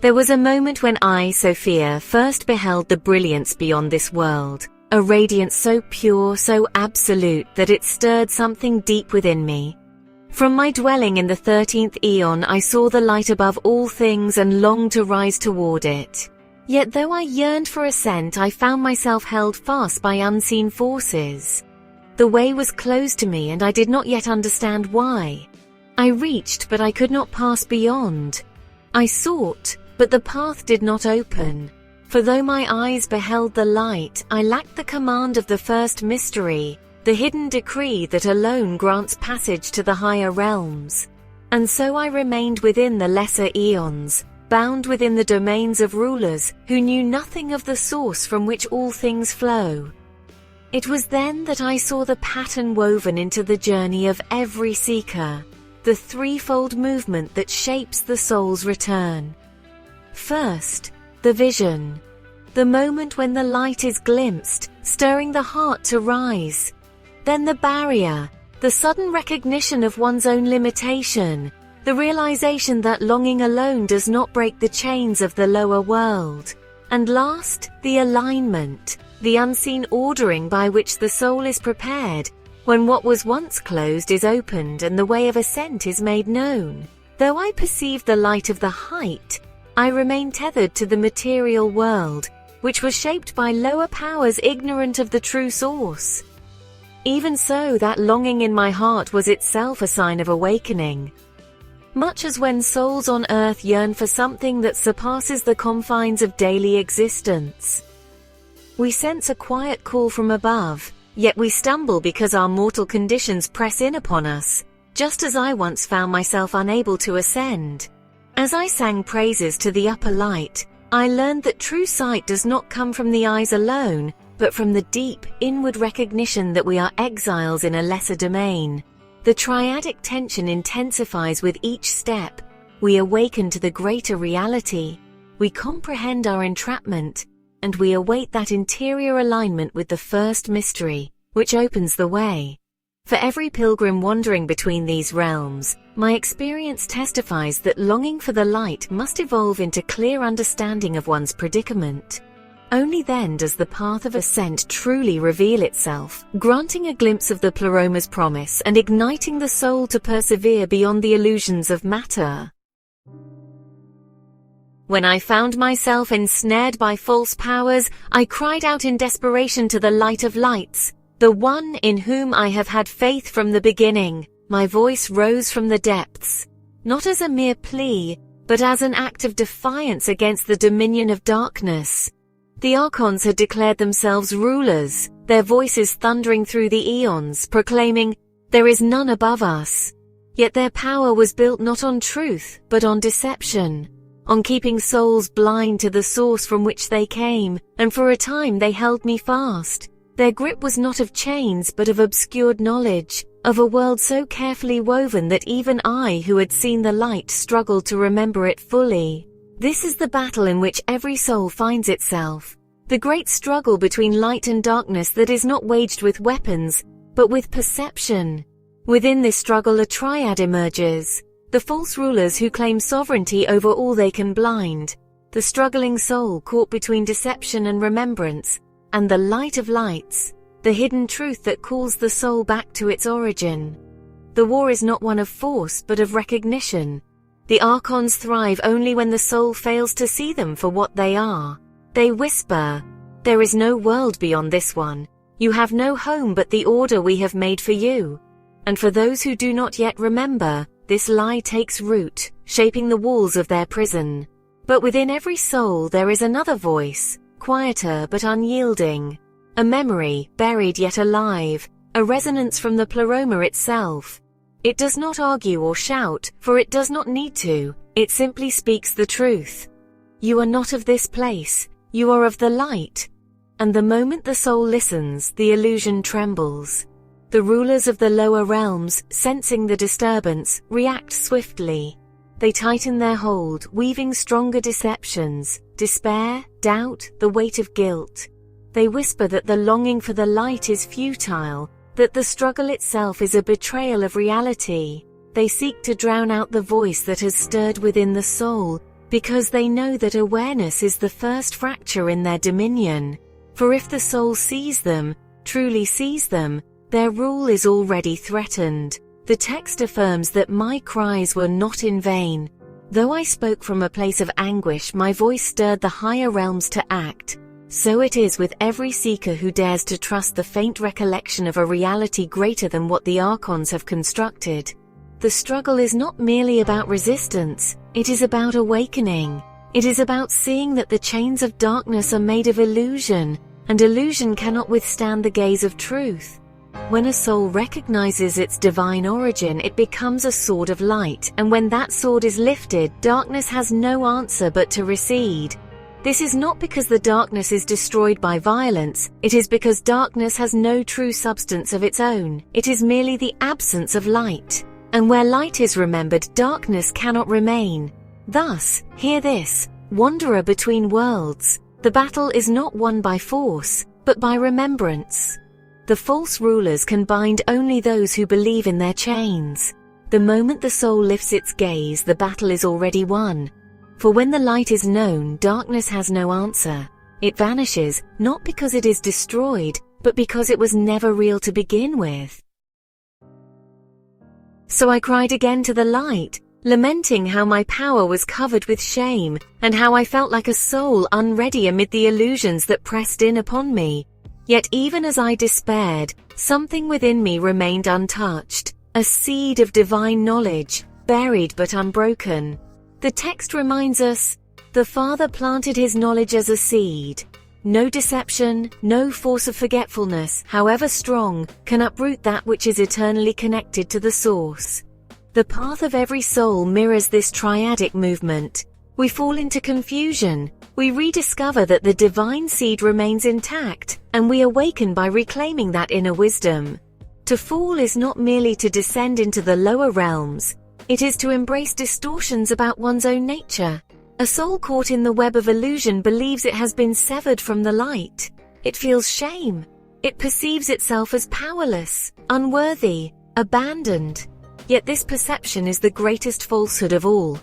There was a moment when I, Sophia, first beheld the brilliance beyond this world, a radiance so pure, so absolute that it stirred something deep within me. From my dwelling in the 13th aeon, I saw the light above all things and longed to rise toward it. Yet though I yearned for ascent, I found myself held fast by unseen forces. The way was closed to me and I did not yet understand why. I reached, but I could not pass beyond. I sought, but the path did not open. For though my eyes beheld the light, I lacked the command of the first mystery, the hidden decree that alone grants passage to the higher realms. And so I remained within the lesser aeons, bound within the domains of rulers who knew nothing of the source from which all things flow. It was then that I saw the pattern woven into the journey of every seeker, the threefold movement that shapes the soul's return. First, the vision, the moment when the light is glimpsed, stirring the heart to rise. Then the barrier, the sudden recognition of one's own limitation, the realization that longing alone does not break the chains of the lower world. And last, the alignment, the unseen ordering by which the soul is prepared, when what was once closed is opened and the way of ascent is made known. Though I perceived the light of the height, I remained tethered to the material world, which was shaped by lower powers ignorant of the true source. Even so, that longing in my heart was itself a sign of awakening. Much as when souls on earth yearn for something that surpasses the confines of daily existence. We sense a quiet call from above, yet we stumble because our mortal conditions press in upon us, just as I once found myself unable to ascend. As I sang praises to the upper light, I learned that true sight does not come from the eyes alone, but from the deep, inward recognition that we are exiles in a lesser domain. The triadic tension intensifies with each step. We awaken to the greater reality. We comprehend our entrapment, and we await that interior alignment with the first mystery, which opens the way. For every pilgrim wandering between these realms, my experience testifies that longing for the light must evolve into clear understanding of one's predicament. Only then does the path of ascent truly reveal itself, granting a glimpse of the Pleroma's promise and igniting the soul to persevere beyond the illusions of matter. When I found myself ensnared by false powers, I cried out in desperation to the light of lights, the one in whom I have had faith from the beginning. My voice rose from the depths, not as a mere plea, but as an act of defiance against the dominion of darkness. The archons had declared themselves rulers, their voices thundering through the eons, proclaiming, "There is none above us." Yet their power was built not on truth, but on deception, on keeping souls blind to the source from which they came, and for a time they held me fast. Their grip was not of chains, but of obscured knowledge, of a world so carefully woven that even I, who had seen the light, struggled to remember it fully. This is the battle in which every soul finds itself, the great struggle between light and darkness that is not waged with weapons, but with perception. Within this struggle a triad emerges, the false rulers who claim sovereignty over all they can blind, the struggling soul caught between deception and remembrance, and the light of lights, the hidden truth that calls the soul back to its origin. The war is not one of force, but of recognition. The archons thrive only when the soul fails to see them for what they are. They whisper, "There is no world beyond this one. You have no home but the order we have made for you." And for those who do not yet remember, this lie takes root, shaping the walls of their prison. But within every soul there is another voice, quieter but unyielding, a memory, buried yet alive, a resonance from the Pleroma itself. It does not argue or shout, for it does not need to, it simply speaks the truth. You are not of this place, you are of the light. And the moment the soul listens, the illusion trembles. The rulers of the lower realms, sensing the disturbance, react swiftly. They tighten their hold, weaving stronger deceptions, despair, doubt, the weight of guilt. They whisper that the longing for the light is futile, that the struggle itself is a betrayal of reality. They seek to drown out the voice that has stirred within the soul, because they know that awareness is the first fracture in their dominion. For if the soul sees them, truly sees them, their rule is already threatened. The text affirms that my cries were not in vain. Though I spoke from a place of anguish, my voice stirred the higher realms to act. So it is with every seeker who dares to trust the faint recollection of a reality greater than what the archons have constructed. The struggle is not merely about resistance, it is about awakening. It is about seeing that the chains of darkness are made of illusion, and illusion cannot withstand the gaze of truth. When a soul recognizes its divine origin, it becomes a sword of light, and when that sword is lifted, darkness has no answer but to recede. This is not because the darkness is destroyed by violence, it is because darkness has no true substance of its own, it is merely the absence of light. And where light is remembered, darkness cannot remain. Thus, hear this, wanderer between worlds, the battle is not won by force, but by remembrance. The false rulers can bind only those who believe in their chains. The moment the soul lifts its gaze, the battle is already won. For when the light is known, darkness has no answer. It vanishes, not because it is destroyed, but because it was never real to begin with. So I cried again to the light, lamenting how my power was covered with shame, and how I felt like a soul unready amid the illusions that pressed in upon me. Yet even as I despaired, something within me remained untouched, a seed of divine knowledge, buried but unbroken. The text reminds us, the Father planted his knowledge as a seed. No deception, no force of forgetfulness, however strong, can uproot that which is eternally connected to the source. The path of every soul mirrors this triadic movement. We fall into confusion, we rediscover that the divine seed remains intact, and we awaken by reclaiming that inner wisdom. To fall is not merely to descend into the lower realms, it is to embrace distortions about one's own nature. A soul caught in the web of illusion believes it has been severed from the light. It feels shame. It perceives itself as powerless, unworthy, abandoned. Yet this perception is the greatest falsehood of all.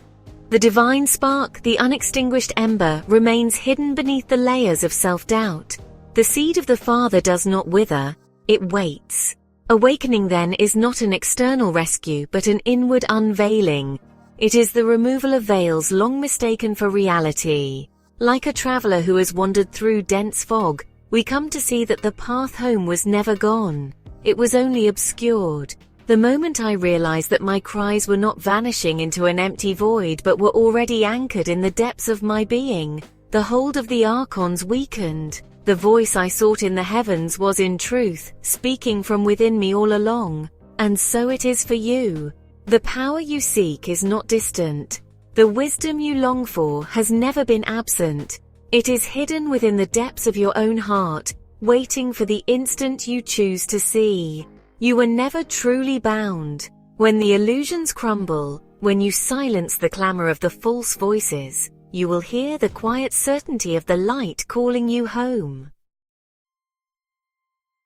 The divine spark, the unextinguished ember, remains hidden beneath the layers of self-doubt. The seed of the Father does not wither, it waits. Awakening then is not an external rescue but an inward unveiling. It is the removal of veils long mistaken for reality. Like a traveler who has wandered through dense fog, we come to see that the path home was never gone. It was only obscured. The moment I realized that my cries were not vanishing into an empty void but were already anchored in the depths of my being, the hold of the archons weakened. The voice I sought in the heavens was in truth speaking from within me all along. And so it is for you. The power you seek is not distant. The wisdom you long for has never been absent. It is hidden within the depths of your own heart, waiting for the instant you choose to see. You were never truly bound. When the illusions crumble, when you silence the clamor of the false voices, you will hear the quiet certainty of the light calling you home.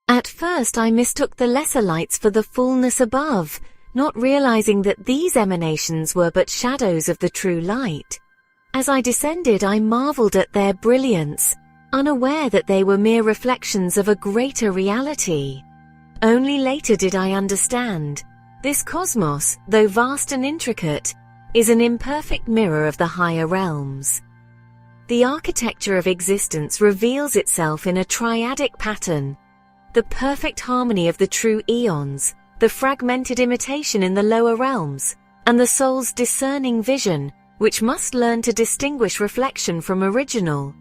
At first I mistook the lesser lights for the fullness above, not realizing that these emanations were but shadows of the true light. As I descended, I marveled at their brilliance, unaware that they were mere reflections of a greater reality. Only later did I understand. This cosmos, though vast and intricate, is an imperfect mirror of the higher realms. The architecture of existence reveals itself in a triadic pattern. The perfect harmony of the true aeons, the fragmented imitation in the lower realms, and the soul's discerning vision, which must learn to distinguish reflection from original.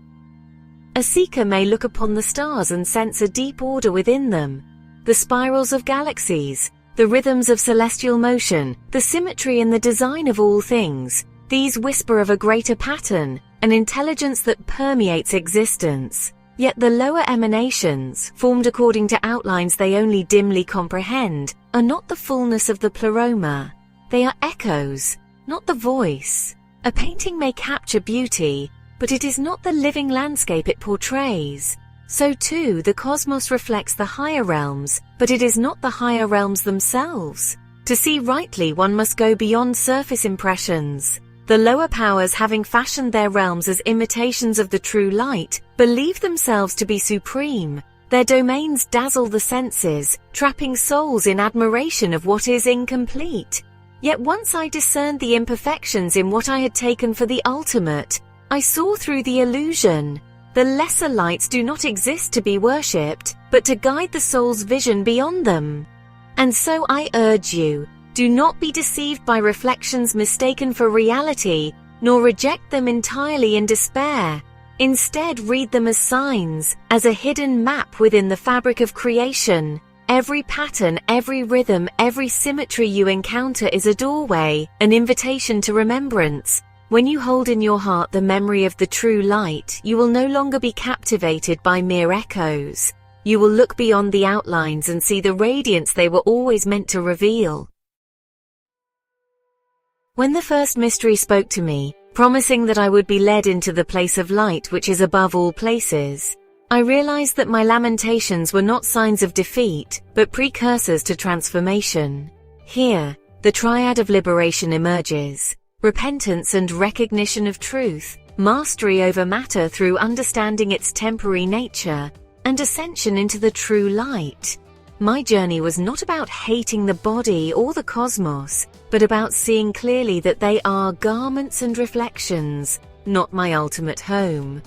A seeker may look upon the stars and sense a deep order within them. The spirals of galaxies, the rhythms of celestial motion, the symmetry in the design of all things, these whisper of a greater pattern, an intelligence that permeates existence. Yet the lower emanations, formed according to outlines they only dimly comprehend, are not the fullness of the pleroma. They are echoes, not the voice. A painting may capture beauty, but it is not the living landscape it portrays. So too, the cosmos reflects the higher realms, but it is not the higher realms themselves. To see rightly, one must go beyond surface impressions. The lower powers, having fashioned their realms as imitations of the true light, believe themselves to be supreme. Their domains dazzle the senses, trapping souls in admiration of what is incomplete. Yet once I discerned the imperfections in what I had taken for the ultimate, I saw through the illusion. The lesser lights do not exist to be worshipped, but to guide the soul's vision beyond them. And so I urge you, do not be deceived by reflections mistaken for reality, nor reject them entirely in despair. Instead, read them as signs, as a hidden map within the fabric of creation. Every pattern, every rhythm, every symmetry you encounter is a doorway, an invitation to remembrance. When you hold in your heart the memory of the true light, you will no longer be captivated by mere echoes. You will look beyond the outlines and see the radiance they were always meant to reveal. When the first mystery spoke to me, promising that I would be led into the place of light which is above all places, I realized that my lamentations were not signs of defeat, but precursors to transformation. Here, the triad of liberation emerges: repentance and recognition of truth, mastery over matter through understanding its temporary nature, and ascension into the true light. My journey was not about hating the body or the cosmos, but about seeing clearly that they are garments and reflections, not my ultimate home.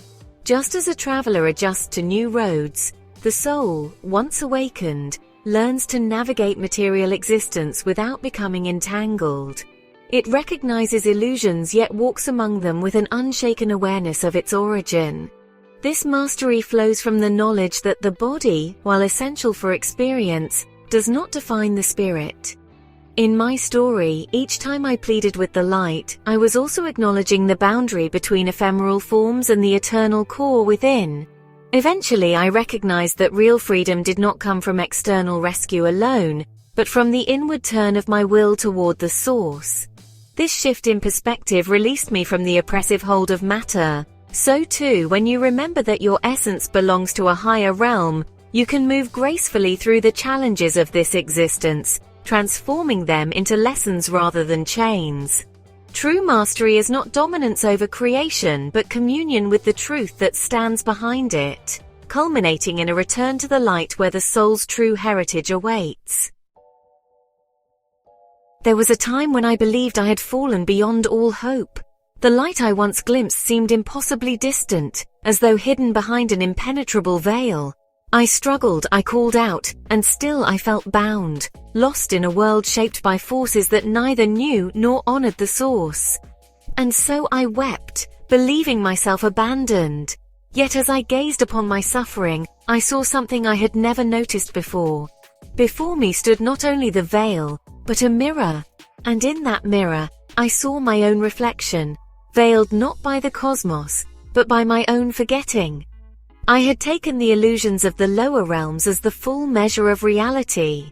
Just as a traveler adjusts to new roads, the soul, once awakened, learns to navigate material existence without becoming entangled. It recognizes illusions yet walks among them with an unshaken awareness of its origin. This mastery flows from the knowledge that the body, while essential for experience, does not define the spirit. In my story, each time I pleaded with the light, I was also acknowledging the boundary between ephemeral forms and the eternal core within. Eventually, I recognized that real freedom did not come from external rescue alone, but from the inward turn of my will toward the source. This shift in perspective released me from the oppressive hold of matter. So too, when you remember that your essence belongs to a higher realm, you can move gracefully through the challenges of this existence, transforming them into lessons rather than chains. True mastery is not dominance over creation, but communion with the truth that stands behind it, culminating in a return to the light where the soul's true heritage awaits. There was a time when I believed I had fallen beyond all hope. The light I once glimpsed seemed impossibly distant, as though hidden behind an impenetrable veil. I struggled, I called out, and still I felt bound, lost in a world shaped by forces that neither knew nor honored the source. And so I wept, believing myself abandoned. Yet as I gazed upon my suffering, I saw something I had never noticed before. Before me stood not only the veil, but a mirror. And in that mirror, I saw my own reflection, veiled not by the cosmos, but by my own forgetting. I had taken the illusions of the lower realms as the full measure of reality.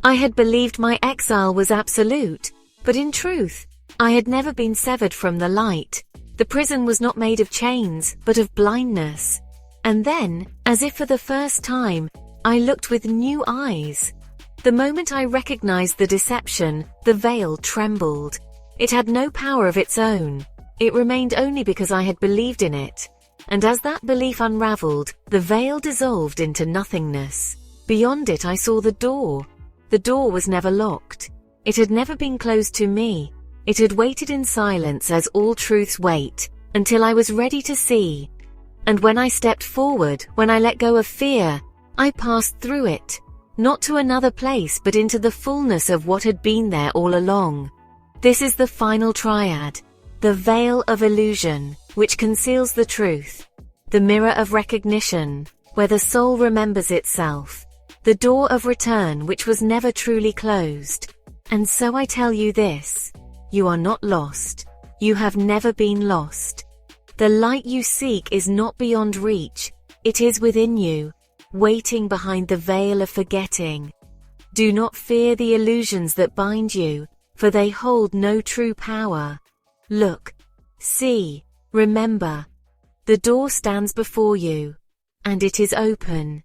I had believed my exile was absolute, but in truth, I had never been severed from the light. The prison was not made of chains, but of blindness. And then, as if for the first time, I looked with new eyes. The moment I recognized the deception, the veil trembled. It had no power of its own. It remained only because I had believed in it. And as that belief unraveled, the veil dissolved into nothingness. Beyond it I saw the door. The door was never locked. It had never been closed to me. It had waited in silence as all truths wait, until I was ready to see. And when I stepped forward, when I let go of fear, I passed through it, not to another place but into the fullness of what had been there all along. This is the final triad, the veil of illusion, which conceals the truth, the mirror of recognition, where the soul remembers itself, the door of return which was never truly closed. And so I tell you this, you are not lost. You have never been lost. The light you seek is not beyond reach. It is within you, waiting behind the veil of forgetting. Do not fear the illusions that bind you, for they hold no true power. Look, see, remember. The door stands before you, and it is open.